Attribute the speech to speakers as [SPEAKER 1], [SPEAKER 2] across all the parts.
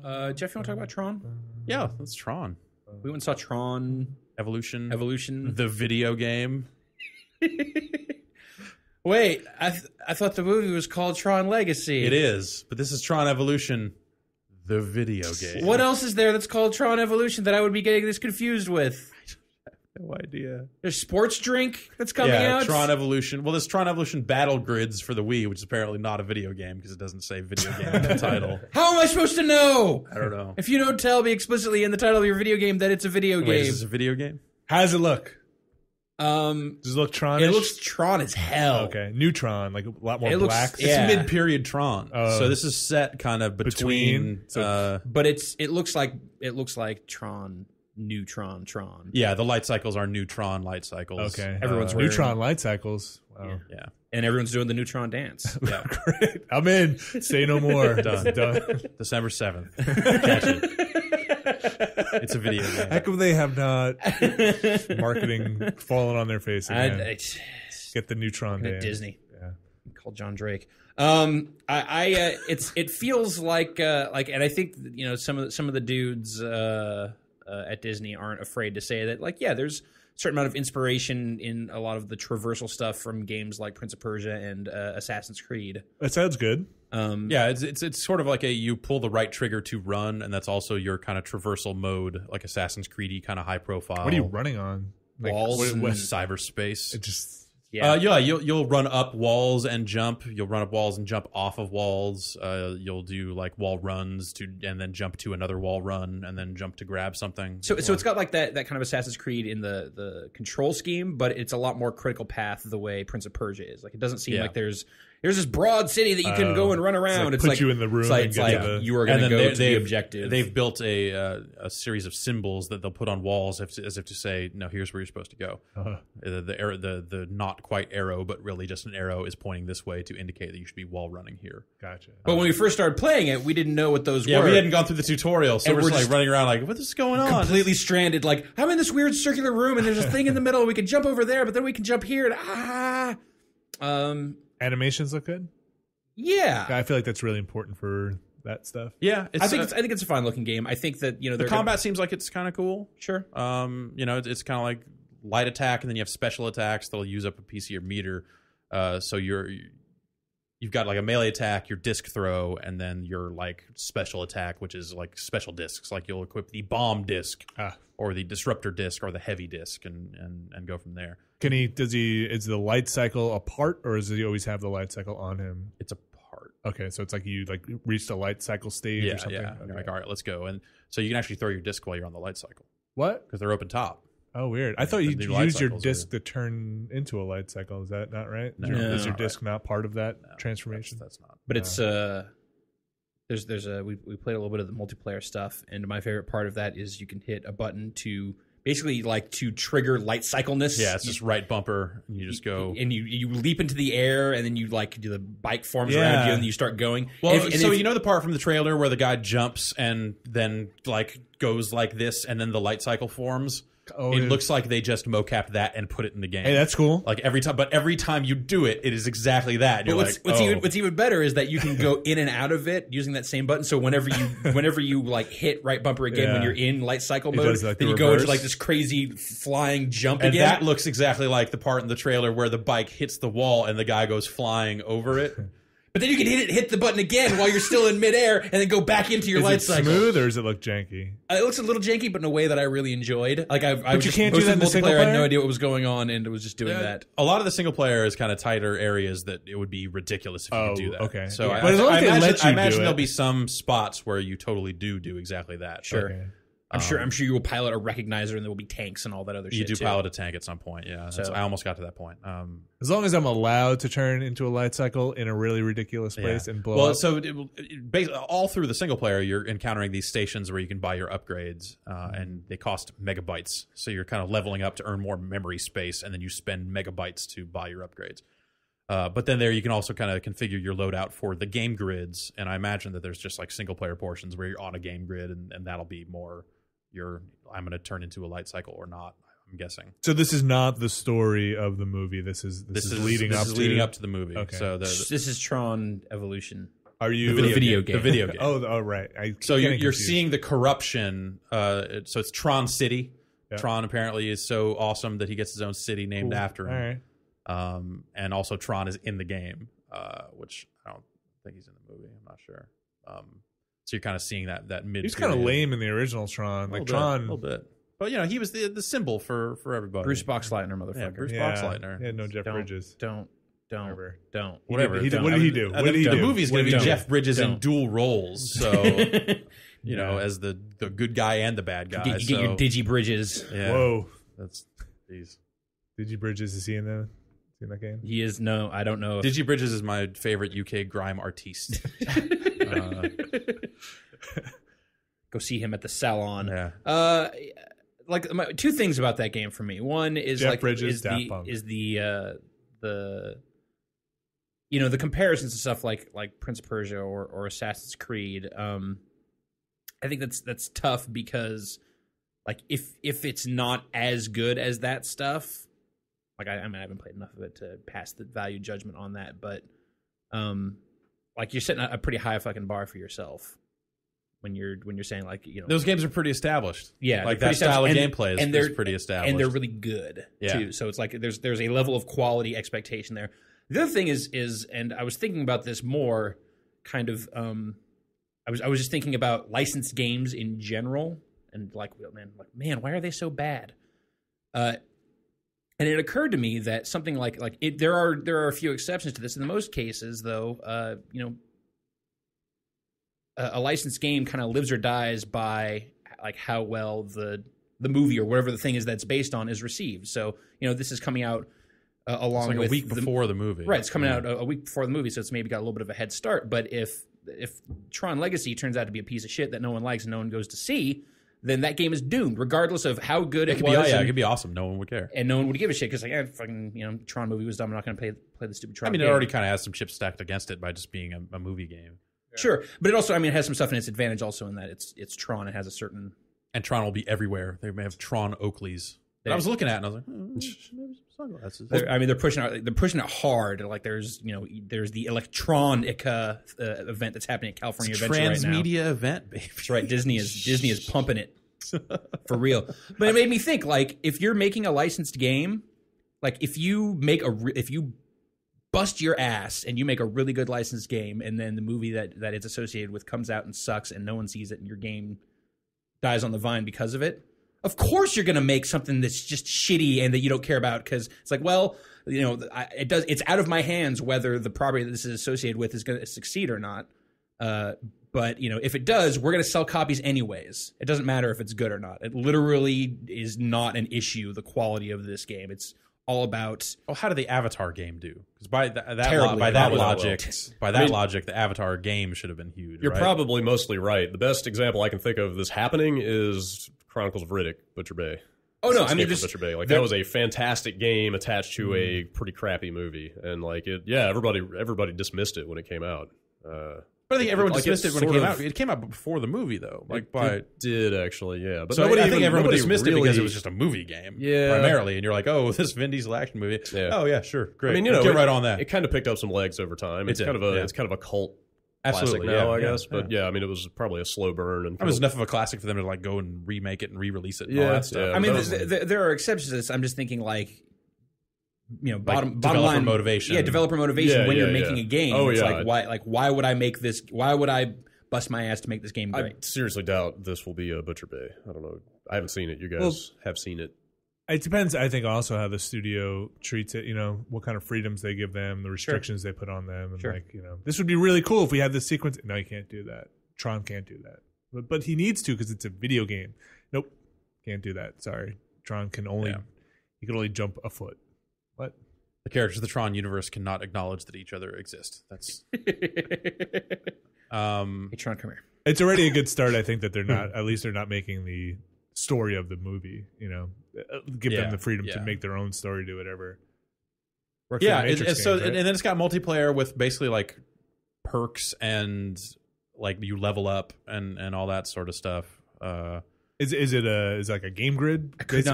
[SPEAKER 1] Jeff, you want to talk about Tron?
[SPEAKER 2] Yeah, that's Tron.
[SPEAKER 1] We went and saw Tron
[SPEAKER 2] Evolution.
[SPEAKER 1] The
[SPEAKER 2] video game.
[SPEAKER 1] Wait, I thought the movie was called Tron Legacy.
[SPEAKER 2] It is, but this is Tron Evolution, the video game.
[SPEAKER 1] What else is there that's called Tron Evolution that I would be getting this confused with?
[SPEAKER 2] No idea.
[SPEAKER 1] There's sports drink that's coming out.
[SPEAKER 2] Tron Evolution. Well, there's Tron Evolution Battle Grids for the Wii, which is apparently not a video game because it doesn't say video game in the title.
[SPEAKER 1] How am I supposed to know?
[SPEAKER 2] I don't know.
[SPEAKER 1] If you don't tell me explicitly in the title of your video game that it's a video game.
[SPEAKER 2] Wait, is this a video game?
[SPEAKER 3] How does it look?
[SPEAKER 1] Does
[SPEAKER 3] it look Tron-ish?
[SPEAKER 1] It looks Tron as hell.
[SPEAKER 3] Okay, new Tron, like a lot more
[SPEAKER 1] It looks-
[SPEAKER 3] black.
[SPEAKER 1] yeah.
[SPEAKER 2] It's mid-period Tron, so this is set kind of between.
[SPEAKER 1] But it looks like Tron, new Tron.
[SPEAKER 2] Yeah, the light cycles are new Tron light cycles.
[SPEAKER 3] Okay,
[SPEAKER 1] Everyone's wearing-
[SPEAKER 3] Neutron light cycles. Wow.
[SPEAKER 2] Yeah.
[SPEAKER 1] And everyone's doing the Neutron dance.
[SPEAKER 2] Yeah.
[SPEAKER 3] Great. I'm in. Say no more.
[SPEAKER 2] Done. December 7th. Catch it. It's a video game.
[SPEAKER 3] How come they have not marketing fallen on their face again? Get the Neutron dance.
[SPEAKER 1] Disney.
[SPEAKER 3] Yeah.
[SPEAKER 1] Called John Drake. It feels like, and I think some of the dudes at Disney aren't afraid to say that, like, yeah, there's a certain amount of inspiration in a lot of the traversal stuff from games like Prince of Persia and Assassin's Creed.
[SPEAKER 3] That sounds good.
[SPEAKER 2] Yeah, it's sort of like you pull the right trigger to run, and that's also your kind of traversal mode, like Assassin's Creed-y kind of high profile.
[SPEAKER 3] What are you running on? Like,
[SPEAKER 1] walls and
[SPEAKER 2] cyberspace.
[SPEAKER 3] It just
[SPEAKER 2] you'll run up walls and jump. You'll run up walls and jump off of walls. You'll do like wall runs and then jump to another wall run and then jump to grab something.
[SPEAKER 1] So it's got like that kind of Assassin's Creed in the control scheme, but it's a lot more critical path the way Prince of Persia is. Like, it doesn't seem like there's this broad city that you can go and run around.
[SPEAKER 3] It's like put you in the room
[SPEAKER 1] It's like you are going to go to the objective.
[SPEAKER 2] They've built a series of symbols that they'll put on walls as if to say, no, here's where you're supposed to go. The arrow, the not quite arrow, but really just an arrow is pointing this way to indicate that you should be wall running here.
[SPEAKER 3] Gotcha.
[SPEAKER 1] But when we first started playing it, we didn't know what those were.
[SPEAKER 2] Yeah, we hadn't gone through the tutorial, so we're just like running around like, what is going on?
[SPEAKER 1] Completely stranded. Like, I'm in this weird circular room, and there's a thing in the middle. We can jump over there, but then we can jump here. And
[SPEAKER 3] animations look good.
[SPEAKER 1] Yeah,
[SPEAKER 3] I feel like that's really important for that stuff.
[SPEAKER 2] Yeah,
[SPEAKER 1] I think it's a fine looking game. I think that
[SPEAKER 2] the combat seems like it's kind of cool.
[SPEAKER 1] Sure.
[SPEAKER 2] It's kind of like light attack, and then you have special attacks that'll use up a piece of your meter. So you've got like a melee attack, your disc throw, and then your like special attack, which is like special discs. Like, you'll equip the bomb disc or the disruptor disc or the heavy disc and go from there.
[SPEAKER 3] Is the light cycle a part, or does he always have the light cycle on him?
[SPEAKER 2] It's a part.
[SPEAKER 3] Okay, so it's like you reached a light cycle stage or something?
[SPEAKER 2] Yeah.
[SPEAKER 3] Okay.
[SPEAKER 2] You're like, all right, let's go. And so you can actually throw your disc while you're on the light cycle.
[SPEAKER 3] What?
[SPEAKER 2] Because they're open top.
[SPEAKER 3] Oh, weird. I thought you
[SPEAKER 2] light
[SPEAKER 3] used your
[SPEAKER 2] cycles
[SPEAKER 3] disc to turn into a light cycle. Is that not right?
[SPEAKER 2] No.
[SPEAKER 3] Is your disc not part of that transformation?
[SPEAKER 2] That's not.
[SPEAKER 1] But it's we played a little bit of the multiplayer stuff, and my favorite part of that is you can hit a button to basically like to trigger light cycleness.
[SPEAKER 2] Yeah, it's just right bumper, and you just go
[SPEAKER 1] and you leap into the air, and then you like do the bike forms around you, and you start going.
[SPEAKER 2] Well, you know the part from the trailer where the guy jumps and then like goes like this, and then the light cycle forms.
[SPEAKER 3] Oh,
[SPEAKER 2] it looks like they just mocapped that and put it in the game.
[SPEAKER 3] Hey, that's cool.
[SPEAKER 2] Like every time you do it, it is exactly that. You're
[SPEAKER 1] what's even better is that you can go in and out of it using that same button. So whenever you like hit right bumper again when you're in light cycle mode,
[SPEAKER 3] does, like,
[SPEAKER 1] then you go into like this crazy flying jump
[SPEAKER 2] and
[SPEAKER 1] again.
[SPEAKER 2] That looks exactly like the part in the trailer where the bike hits the wall and the guy goes flying over it.
[SPEAKER 1] But then you can hit the button again while you're still in midair, and then go back into your light cycle.
[SPEAKER 3] Is it smooth, or does it look janky?
[SPEAKER 1] It looks a little janky, but in a way that I really enjoyed. Like,
[SPEAKER 3] but you can't do that in the single player?
[SPEAKER 1] I had no idea what was going on, and it was just doing that.
[SPEAKER 2] A lot of the single player is kind of tighter areas that it would be ridiculous if you could do that.
[SPEAKER 3] Okay.
[SPEAKER 2] So
[SPEAKER 3] yeah.
[SPEAKER 2] I imagine there'll be some spots where you totally do exactly that.
[SPEAKER 1] Sure.
[SPEAKER 3] Okay.
[SPEAKER 1] I'm sure you will pilot a recognizer, and there will be tanks and all that other shit.
[SPEAKER 2] You do pilot a tank at some point, yeah.
[SPEAKER 1] So,
[SPEAKER 2] I almost got to that point.
[SPEAKER 3] As long as I'm allowed to turn into a light cycle in a really ridiculous place and blow up.
[SPEAKER 2] So all through the single player, you're encountering these stations where you can buy your upgrades, and they cost megabytes. So you're kind of leveling up to earn more memory space, and then you spend megabytes to buy your upgrades. But then there you can also kind of configure your loadout for the game grids, and I imagine that there's just like single player portions where you're on a game grid, and that'll be more I'm going to turn into a light cycle or not, I'm guessing.
[SPEAKER 3] So this is not the story of the movie. This is leading up to
[SPEAKER 2] the movie.
[SPEAKER 3] Okay.
[SPEAKER 2] So
[SPEAKER 1] this is Tron Evolution.
[SPEAKER 3] Are you
[SPEAKER 1] the video game?
[SPEAKER 2] The video game.
[SPEAKER 3] Oh, right.
[SPEAKER 2] So you're seeing the corruption. So it's Tron City. Yeah. Tron apparently is so awesome that he gets his own city named after him.
[SPEAKER 3] All right.
[SPEAKER 2] And also Tron is in the game, which I don't think he's in the movie. I'm not sure. So you're kind of seeing that mid.
[SPEAKER 3] He's kind of lame in the original Tron. Like Tron,
[SPEAKER 2] a little bit. But he was the symbol for everybody.
[SPEAKER 1] Bruce Boxleitner, motherfucker.
[SPEAKER 2] Yeah, Bruce Boxleitner.
[SPEAKER 3] Yeah, no Jeff Bridges.
[SPEAKER 1] Don't.
[SPEAKER 2] Whatever.
[SPEAKER 3] What did he do?
[SPEAKER 2] The movie's going to be Jeff Bridges in dual roles. So, as the good guy and the bad guy.
[SPEAKER 1] You get your Digi Bridges.
[SPEAKER 2] Yeah.
[SPEAKER 3] Whoa.
[SPEAKER 2] That's these.
[SPEAKER 3] Digi Bridges, is he in that game?
[SPEAKER 1] He is. No, I don't know.
[SPEAKER 2] Digi Bridges is my favorite UK grime artiste.
[SPEAKER 1] Go see him at the salon.
[SPEAKER 2] Yeah.
[SPEAKER 1] Two things about that game for me. One is
[SPEAKER 3] Jeff Bridges, Daft Punk.
[SPEAKER 1] The comparisons to stuff like Prince of Persia or Assassin's Creed. I think that's tough because if it's not as good as that stuff, I haven't played enough of it to pass the value judgment on that, but you're setting a pretty high fucking bar for yourself when you're saying
[SPEAKER 2] those games are pretty established.
[SPEAKER 1] Yeah,
[SPEAKER 2] that style of gameplay is pretty established,
[SPEAKER 1] and they're really good too. So it's there's a level of quality expectation there. The other thing is, and I was thinking about this more, kind of. I was just thinking about licensed games in general, and man, why are they so bad? And it occurred to me that something there are a few exceptions to this. In most cases, though, a licensed game kind of lives or dies by how well the movie or whatever the thing is that's based on is received. So this is coming out along with
[SPEAKER 2] a week before the movie,
[SPEAKER 1] right? It's coming out a week before the movie, so it's maybe got a little bit of a head start. But if Tron Legacy turns out to be a piece of shit that no one likes and no one goes to see, then that game is doomed, regardless of how good it was.
[SPEAKER 2] It could be awesome. No one would care,
[SPEAKER 1] and no one would give a shit because Tron movie was dumb. I'm not going to play the stupid Tron.
[SPEAKER 2] It already kind of has some chips stacked against it by just being a movie game.
[SPEAKER 1] Yeah. Sure, but it also it has some stuff in its advantage also in that it's Tron. It has a certain
[SPEAKER 2] Tron will be everywhere. They may have Tron Oakleys. I was looking at it and I was like, maybe some sunglasses.
[SPEAKER 1] They're pushing it hard. There's the Electronica event that's happening at California Adventure right now.
[SPEAKER 2] Transmedia event, baby.
[SPEAKER 1] That's right. Disney is pumping it for real. But it made me think if you're making a licensed game, if you bust your ass and you make a really good licensed game, and then the movie that it's associated with comes out and sucks, and no one sees it, and your game dies on the vine because of it. Of course you're going to make something that's just shitty and that you don't care about because it's it's out of my hands whether the property that this is associated with is going to succeed or not. But if it does, we're going to sell copies anyways. It doesn't matter if it's good or not. It literally is not an issue, the quality of this game. It's all about...
[SPEAKER 2] Well, how did the Avatar game do? Because by that logic, the Avatar game should have been huge.
[SPEAKER 4] You're probably mostly right. The best example I can think of this happening is Chronicles of Riddick, Butcher Bay.
[SPEAKER 3] Oh no,
[SPEAKER 4] Butcher Bay. That was a fantastic game attached to a pretty crappy movie, and everybody dismissed it when it came out.
[SPEAKER 2] But I think everyone dismissed it when it came out. It came out before the movie, though.
[SPEAKER 4] It did actually, yeah. But
[SPEAKER 2] so I think everyone dismissed it because it was just a movie game, primarily. And you're like, oh, this Vin Diesel action movie. Yeah. Oh yeah, sure, great. Get right on that.
[SPEAKER 4] It kind of picked up some legs over time. It's kind of a cult. Classic now, I guess, but it was probably a slow burn. And
[SPEAKER 2] it was enough of a classic for them to go and remake it and re-release it and all that stuff.
[SPEAKER 1] There are exceptions to this. I'm just thinking bottom
[SPEAKER 2] developer
[SPEAKER 1] line
[SPEAKER 2] motivation.
[SPEAKER 1] Yeah, developer motivation when you're making a game. Oh, it's why would I make this? Why would I bust my ass to make this game great?
[SPEAKER 4] I seriously doubt this will be a Butcher Bay. I don't know. I haven't seen it. You guys have seen it.
[SPEAKER 3] It depends, I think, also how the studio treats it, what kind of freedoms they give them, the restrictions they put on them. And this would be really cool if we had this sequence. No, you can't do that. Tron can't do that. But he needs to because it's a video game. Nope, can't do that. Sorry. Tron can only, he can only jump a foot. What?
[SPEAKER 2] The characters of the Tron universe cannot acknowledge that each other exist. That's...
[SPEAKER 1] Hey, Tron, come here.
[SPEAKER 3] It's already a good start, I think, that they're not, at least they're not making the story of the movie, give them the freedom to make their own story, do whatever.
[SPEAKER 2] And then it's got multiplayer with basically perks and you level up and all that sort of stuff.
[SPEAKER 3] Is it like a game grid?
[SPEAKER 1] I could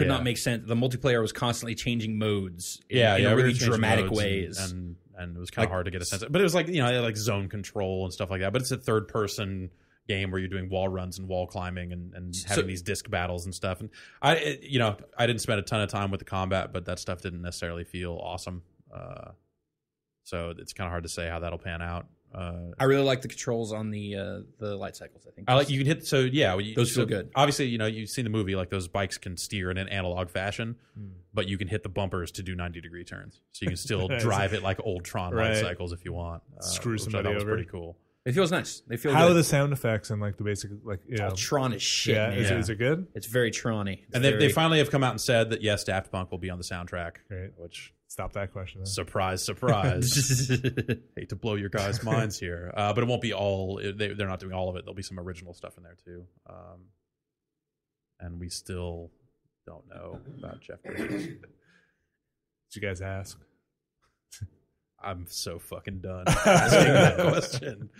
[SPEAKER 1] not make sense. The multiplayer was constantly changing modes in really dramatic ways.
[SPEAKER 2] and it was kind of hard to get a sense of. But it was like, like zone control and stuff like that. But it's a third-person game where you're doing wall runs and wall climbing and having these disc battles and stuff. And I didn't spend a ton of time with the combat, but that stuff didn't necessarily feel awesome. So it's kind of hard to say how that'll pan out.
[SPEAKER 1] I really like the controls on the light cycles. I think
[SPEAKER 2] I like you can hit. So yeah,
[SPEAKER 1] those feel good.
[SPEAKER 2] Obviously, you've seen the movie. Like those bikes can steer in an analog fashion, but you can hit the bumpers to do 90-degree turns. So you can still drive it like old Tron light cycles if you want.
[SPEAKER 3] Screw somebody over.
[SPEAKER 2] Pretty cool.
[SPEAKER 1] It feels nice. They feel.
[SPEAKER 3] How
[SPEAKER 1] good.
[SPEAKER 3] are the sound effects and like the basic
[SPEAKER 1] Tron is shit.
[SPEAKER 3] Yeah,
[SPEAKER 1] man.
[SPEAKER 3] is it good?
[SPEAKER 1] It's very Tron-y.
[SPEAKER 2] And they finally have come out and said that yes, Daft Punk will be on the soundtrack.
[SPEAKER 3] Great.
[SPEAKER 2] Which
[SPEAKER 3] stop that question. Then.
[SPEAKER 2] Surprise, surprise. Hate to blow your guys' minds here, but it won't be all. They're not doing all of it. There'll be some original stuff in there too. And we still don't know about Jeff Bridges.
[SPEAKER 3] Did you guys ask?
[SPEAKER 2] I'm so fucking done asking that question.